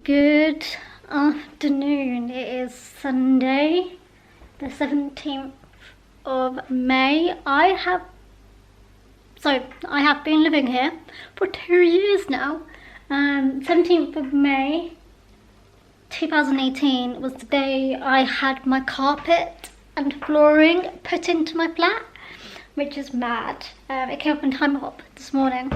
Good afternoon. It is Sunday, the 17th of May. I have been living here for 2 years now. 17th of May 2018 was the day I had my carpet and flooring put into my flat, which is mad. It came up in Time Hop this morning.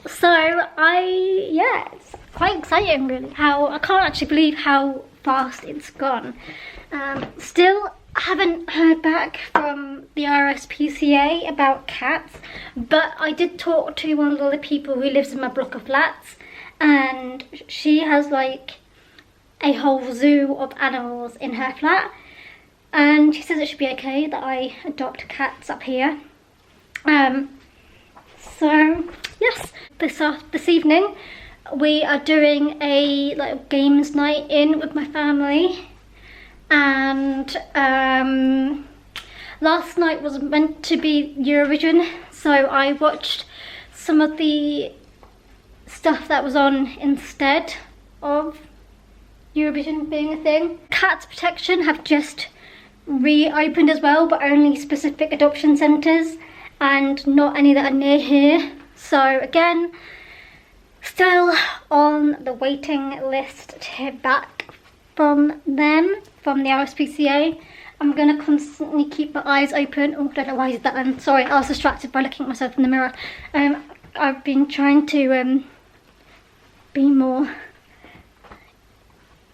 It's quite exciting really. I can't actually believe how fast it's gone. Still haven't heard back from the RSPCA about cats, but I did talk to one of the people who lives in my block of flats, and she has like a whole zoo of animals in her flat, and she says it should be okay that I adopt cats up here. So yes, this evening we are doing a games night in with my family, and last night was meant to be Eurovision, so I watched some of the stuff that was on instead of Eurovision being a thing. Cats Protection have just reopened as well, but only specific adoption centres and not any that are near here. So again, still on the waiting list to hear back from them, from the RSPCA. I'm going to constantly keep my eyes open. Oh, I don't know why I did that then. Sorry, I was distracted by looking at myself in the mirror. I've been trying to be more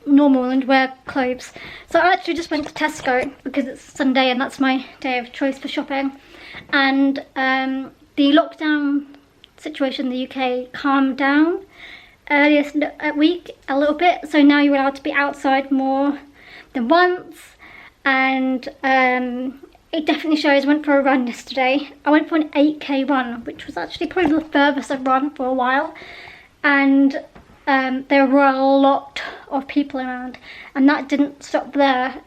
normal and wear clothes. So I actually just went to Tesco because it's Sunday and that's my day of choice for shopping. And the lockdown situation in the UK calmed down earlier this week a little bit, so now you're allowed to be outside more than once, and it definitely shows. I went for a run yesterday. I went for an 8k run, which was actually probably the furthest I've run for a while, and there were a lot of people around, and that didn't stop there.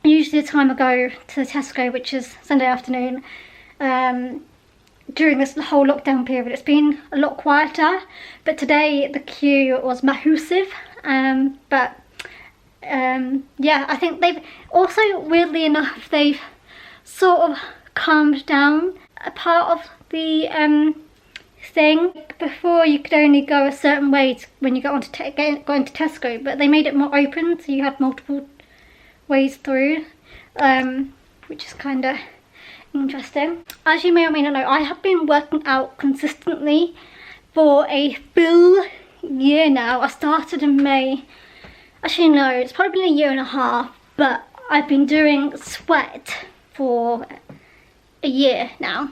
Usually the time I go to the Tesco, which is Sunday afternoon, during this whole lockdown period, it's been a lot quieter, but today the queue was massive. Yeah, I think they've also, weirdly enough, they've sort of calmed down a part of the thing. Before you could only go a certain way when you go into Tesco, but they made it more open, so you had multiple ways through, which is kind of interesting. As you may or may not know, I have been working out consistently for a full year now. I started in May. Actually no, it's probably been a year and a half, but I've been doing sweat for a year now,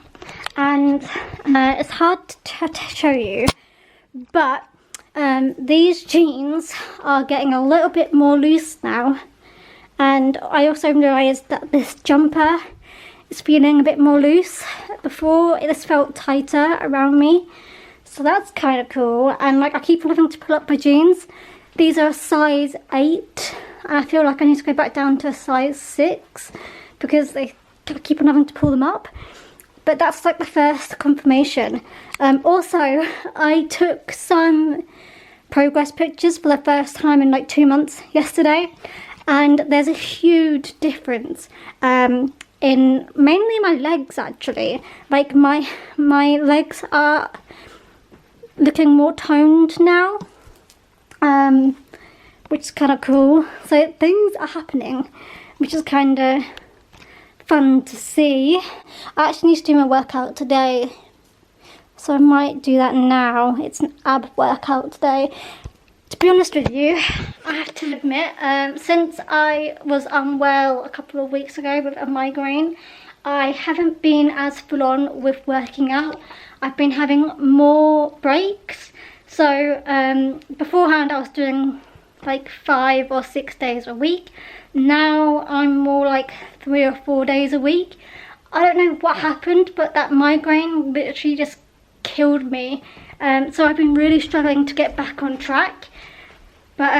and it's hard to show you, but these jeans are getting a little bit more loose now, and I also realised that this jumper is feeling a bit more loose. Before, this felt tighter around me, so that's kind of cool. And like, I keep having to pull up my jeans. These are a size 8, and I feel like I need to go back down to a size 6 because they keep on having to pull them up. But that's like the first confirmation. Also, I took some progress pictures for the first time in like 2 months yesterday, and there's a huge difference in mainly my legs actually. Like my legs are looking more toned now, which is kind of cool. So things are happening, which is kind of fun to see. I actually need to do my workout today, so I might do that now. It's an ab workout today. To be honest with you, I have to admit, since I was unwell a couple of weeks ago with a migraine, I haven't been as full on with working out. I've been having more breaks. So beforehand I was doing like 5 or 6 days a week. Now I'm more like 3 or 4 days a week. I don't know what happened, but that migraine literally just killed me. So I've been really struggling to get back on track. But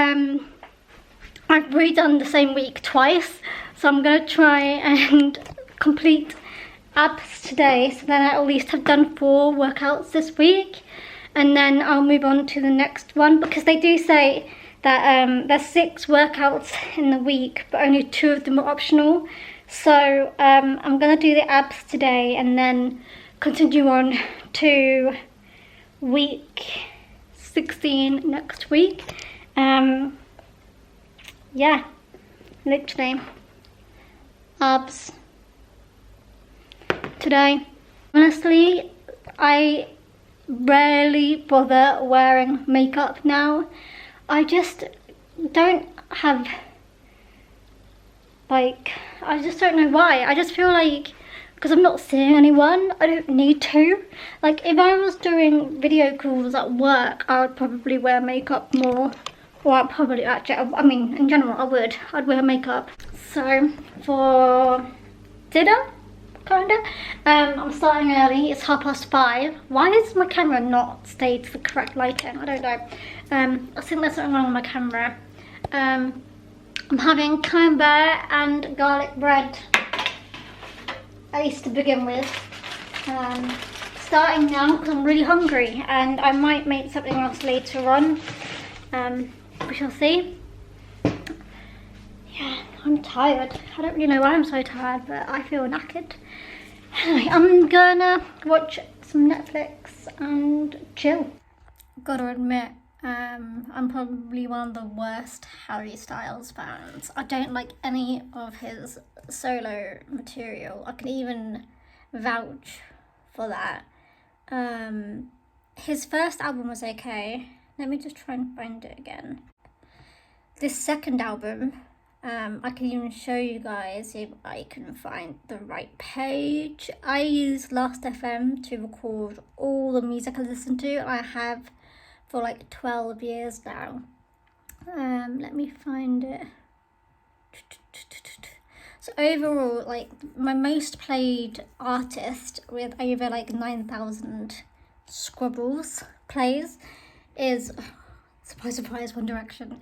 I've redone the same week twice, so I'm going to try and complete abs today, so then I at least have done 4 workouts this week. and then I'll move on to the next one, because they do say that there's 6 workouts in the week, but only 2 of them are optional. So I'm gonna do the abs today and then continue on to week 16 next week. Yeah, literally abs today. Honestly, I rarely bother wearing makeup now. I just don't have, like, I just don't know why. I just feel like, because I'm not seeing anyone, I don't need to. Like, if I was doing video calls at work, I would probably wear makeup more. Or I'd probably, actually, I mean, in general, I'd wear makeup. So, for dinner, kinda, I'm starting early. It's 5:30. Why is my camera not stayed to the correct lighting? I don't know. I think there's something wrong with my camera. I'm having camembert and garlic bread, at least to begin with. Starting now because I'm really hungry, and I might make something else later on. We shall see. Yeah, I'm tired. I don't really know why I'm so tired, but I feel knackered. Anyway, I'm gonna watch some Netflix and chill. Gotta admit, I'm probably one of the worst Harry Styles fans. I don't like any of his solo material. I can even vouch for that. His first album was okay. Let me just try and find it again. This second album, I can even show you guys if I can find the right page. I use Last.fm to record all the music I listen to. I have for like 12 years now. Let me find it. So overall, like, my most played artist with over like 9,000 Scrubbles plays is, surprise surprise, One Direction.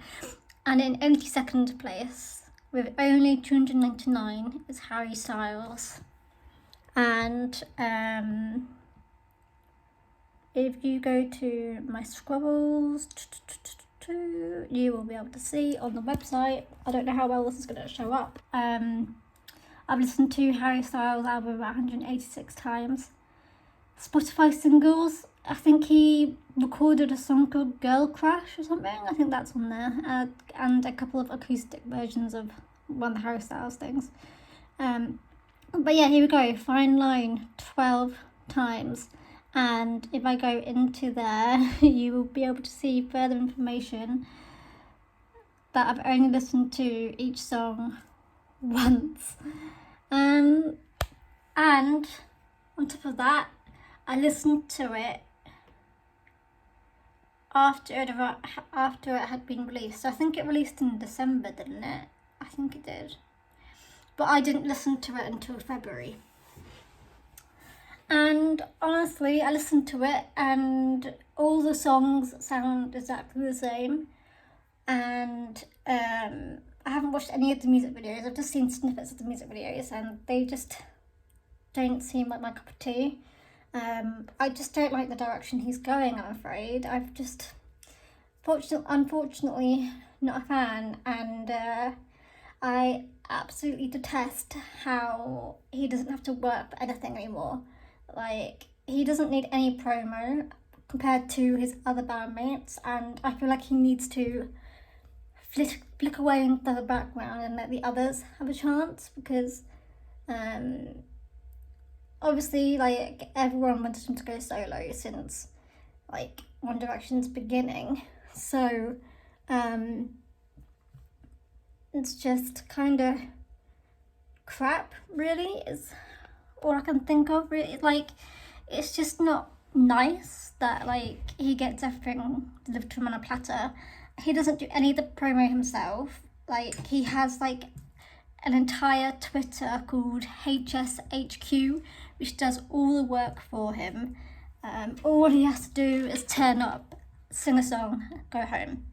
And in 82nd place with only 299 is Harry Styles. And if you go to my Scrubbles, you will be able to see on the website. I don't know how well this is going to show up. I've listened to Harry Styles' album about 186 times. Spotify singles, I think he recorded a song called Girl Crush or something. I think that's on there. And a couple of acoustic versions of one of the Harry Styles things. But yeah, here we go. Fine Line 12 times. And if I go into there, you will be able to see further information that I've only listened to each song once. And on top of that, I listened to it after it had been released. So I think it released in December, didn't it? I think it did. But I didn't listen to it until February. And honestly, I listened to it and all the songs sound exactly the same. And I haven't watched any of the music videos. I've just seen snippets of the music videos and they just don't seem like my cup of tea. I just don't like the direction he's going, I'm afraid. I've just, unfortunately, not a fan. And I absolutely detest how he doesn't have to work for anything anymore. Like, he doesn't need any promo compared to his other bandmates, and I feel like he needs to flick away into the background and let the others have a chance, because obviously, like, everyone wanted him to go solo since, like, One Direction's beginning. So it's just kind of crap, really, is all I can think of. Really, like, it's just not nice that, like, he gets everything delivered to him on a platter. He doesn't do any of the promo himself. Like, he has like an entire Twitter called HSHQ, which does all the work for him. All he has to do is turn up, sing a song, go home.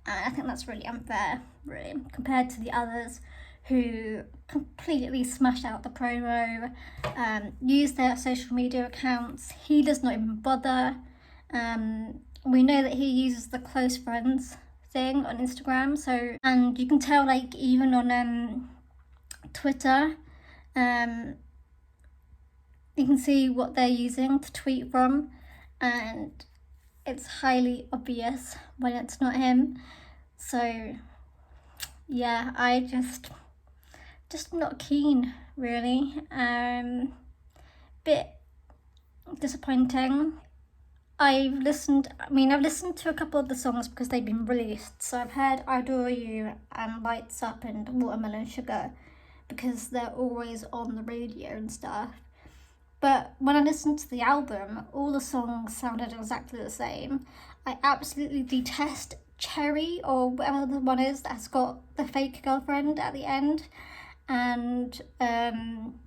And I think that's really unfair, really, compared to the others who completely smash out the promo, use their social media accounts. He does not even bother. We know that he uses the close friends thing on Instagram, so, and you can tell, like, even on Twitter, you can see what they're using to tweet from, and it's highly obvious when it's not him. So yeah, I just not keen, really. Bit disappointing. I've listened to a couple of the songs because they've been released. So I've heard I Adore You and Lights Up and Watermelon Sugar because they're always on the radio and stuff. But when I listened to the album, all the songs sounded exactly the same. I absolutely detest Cherry, or whatever the one is that has got the fake girlfriend at the end. And from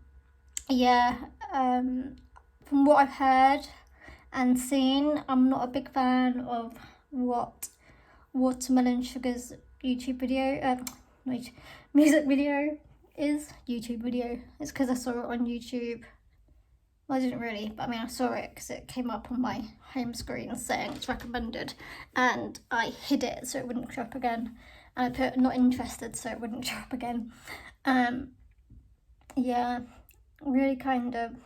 what I've heard and seen, I'm not a big fan of what Watermelon Sugar's YouTube video, music video is. YouTube video. It's because I saw it on YouTube. Well, I didn't really, but I mean, I saw it because it came up on my home screen saying it's recommended, and I hid it so it wouldn't show up again. And I put not interested so it wouldn't show up again. Yeah, really kind of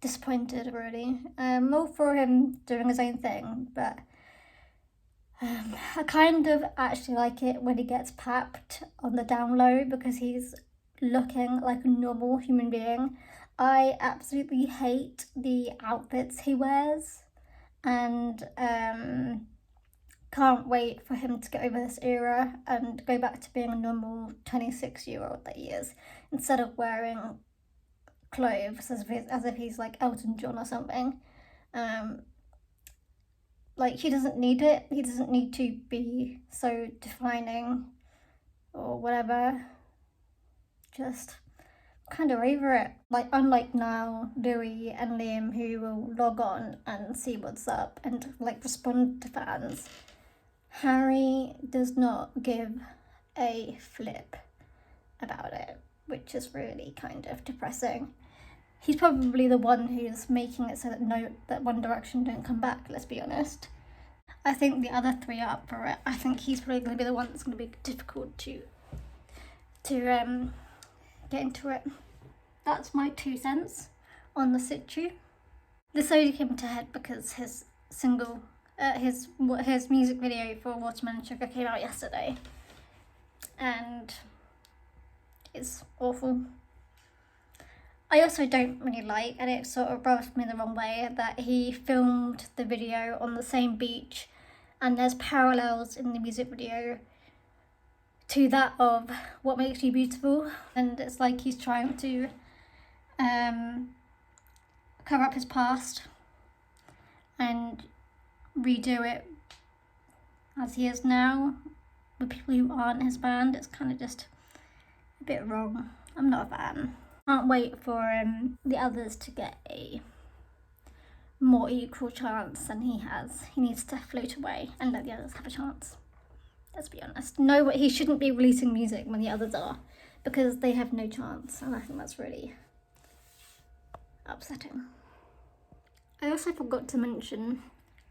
disappointed, really. More for him doing his own thing, but I kind of actually like it when he gets papped on the down low because he's looking like a normal human being. I absolutely hate the outfits he wears, and can't wait for him to get over this era and go back to being a normal 26-year-old that he is, instead of wearing clothes as if he's like Elton John or something. Like, he doesn't need it. He doesn't need to be so defining or whatever. Just kind of over it. Like, unlike now, Louis and Liam, who will log on and see what's up and like respond to fans, Harry does not give a flip about it, which is really kind of depressing. He's probably the one who's making it so that One Direction don't come back, let's be honest. I think the other three are up for it. I think he's probably going to be the one that's going to be difficult to get into it. That's my 2 cents on the situ. This only came to head because his single, his music video for Watermelon Sugar came out yesterday, and it's awful. I also don't really like, and it sort of rubs me the wrong way, that he filmed the video on the same beach, and there's parallels in the music video to that of What Makes You Beautiful, and it's like he's trying to cover up his past and redo it as he is now with people who aren't his band. It's kind of just a bit wrong. I'm not a fan. Can't wait for the others to get a more equal chance than he has. He needs to float away and let the others have a chance. Let's be honest. No, he shouldn't be releasing music when the others are, because they have no chance, and I think that's really upsetting. I also forgot to mention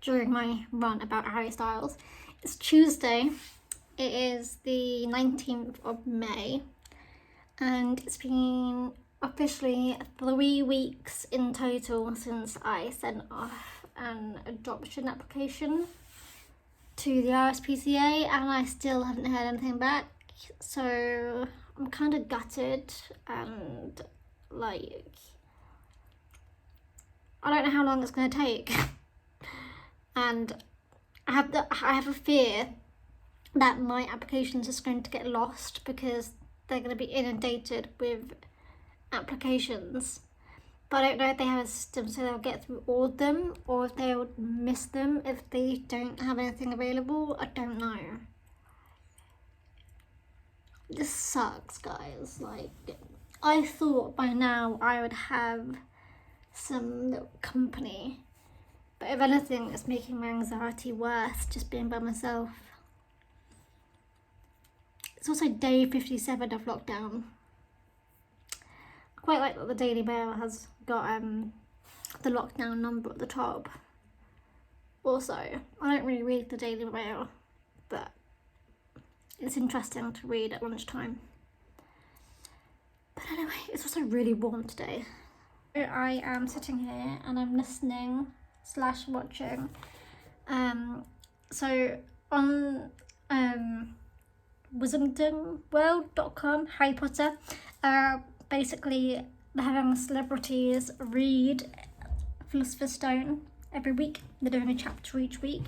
during my rant about Harry Styles, it's Tuesday. It is the 19th of May, and it's been officially 3 weeks in total since I sent off an adoption application to the RSPCA, and I still haven't heard anything back, so I'm kind of gutted, and like, I don't know how long it's going to take. And I have a fear that my application is just going to get lost because they're going to be inundated with applications. But I don't know if they have a system so they'll get through all of them, or if they'll miss them if they don't have anything available. I don't know. This sucks, guys. Like, I thought by now I would have some little company, but if anything, it's making my anxiety worse just being by myself. It's also day 57 of lockdown. I quite like that the Daily Mail has got the lockdown number at the top. Also, I don't really read the Daily Mail, but it's interesting to read at lunchtime. But anyway, it's also really warm today. I am sitting here and I'm listening / watching. So on wizardingworld.com, Harry Potter, basically they're having celebrities read Philosopher's Stone every week. They're doing a chapter each week,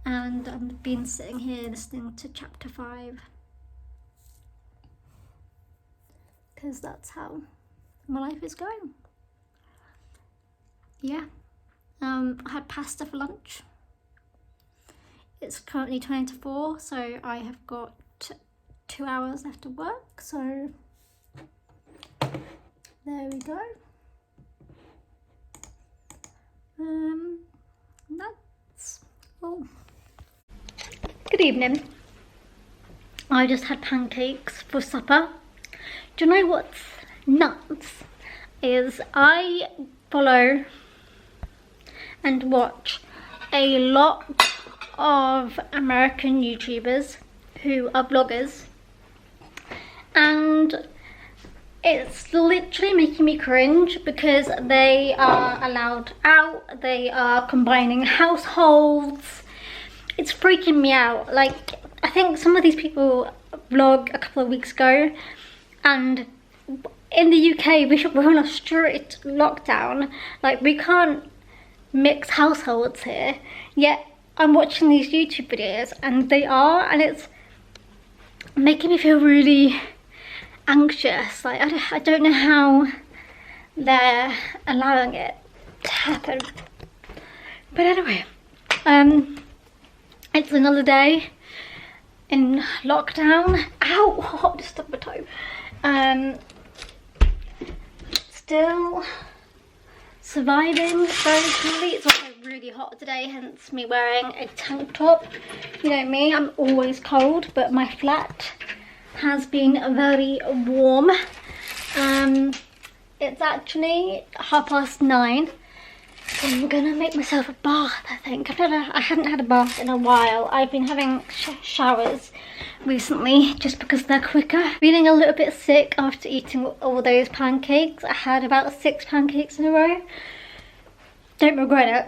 and I've been sitting here listening to chapter 5 because that's how my life is going. Yeah, I had pasta for lunch. It's currently 20 to 4, so I have got 2 hours left of work, so there we go. That's all. Good evening. I just had pancakes for supper. Do you know what's nuts? Is I follow and watch a lot of American YouTubers who are bloggers, and it's literally making me cringe because they are allowed out, they are combining households. It's freaking me out. Like, I think some of these people vlogged a couple of weeks ago, and in the UK we're on a strict lockdown. Like, we can't mix households here, yet I'm watching these YouTube videos and they are, and it's making me feel really anxious. Like, I don't know how they're allowing it to happen. But anyway, it's another day in lockdown. Ow, hot, just stuck my toe. Still surviving very coolly. It's also really hot today, hence me wearing a tank top. You know me, I'm always cold, but my flat has been very warm. It's actually 9:30. I'm gonna make myself a bath, I think. I haven't had a bath in a while. I've been having showers recently just because they're quicker. Feeling a little bit sick after eating all those pancakes. I had about 6 pancakes in a row. Don't regret it.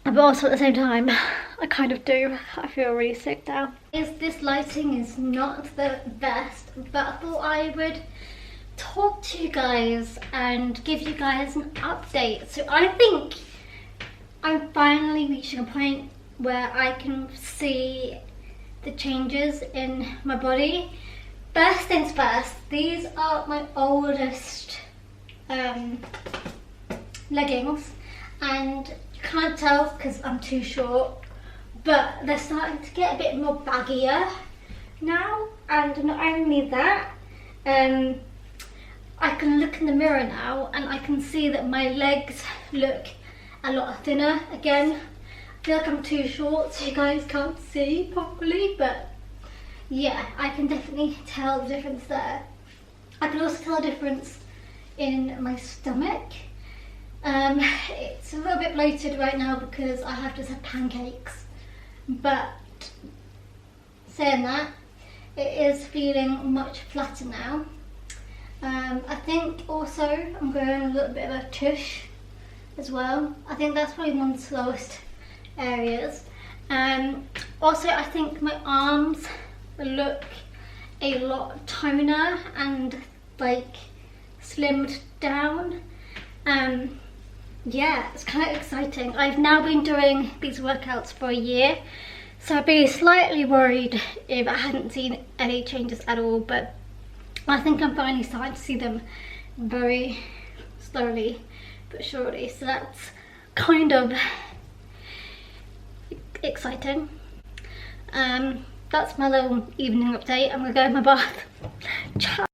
But also at the same time, I kind of do. I feel really sick now. This lighting is not the best, but I thought I would talk to you guys and give you guys an update. So I think I'm finally reaching a point where I can see the changes in my body. First things first, these are my oldest leggings, and you can't tell because I'm too short, but they're starting to get a bit more baggier now. And not only that, I can look in the mirror now and I can see that my legs look a lot thinner again. I feel like I'm too short so you guys can't see properly, but yeah, I can definitely tell the difference there. I can also tell the difference in my stomach. It's a little bit bloated right now because I have just had pancakes, but saying that, it is feeling much flatter now. I think also I'm going a little bit of a tush as well. I think that's probably one of the slowest areas. Also, I think my arms look a lot toner and like slimmed down. Yeah, it's kind of exciting. I've now been doing these workouts for a year, so I'd be slightly worried if I hadn't seen any changes at all, but I think I'm finally starting to see them very slowly but surely, so that's kind of exciting. That's my little evening update. I'm gonna go in my bath. Ciao.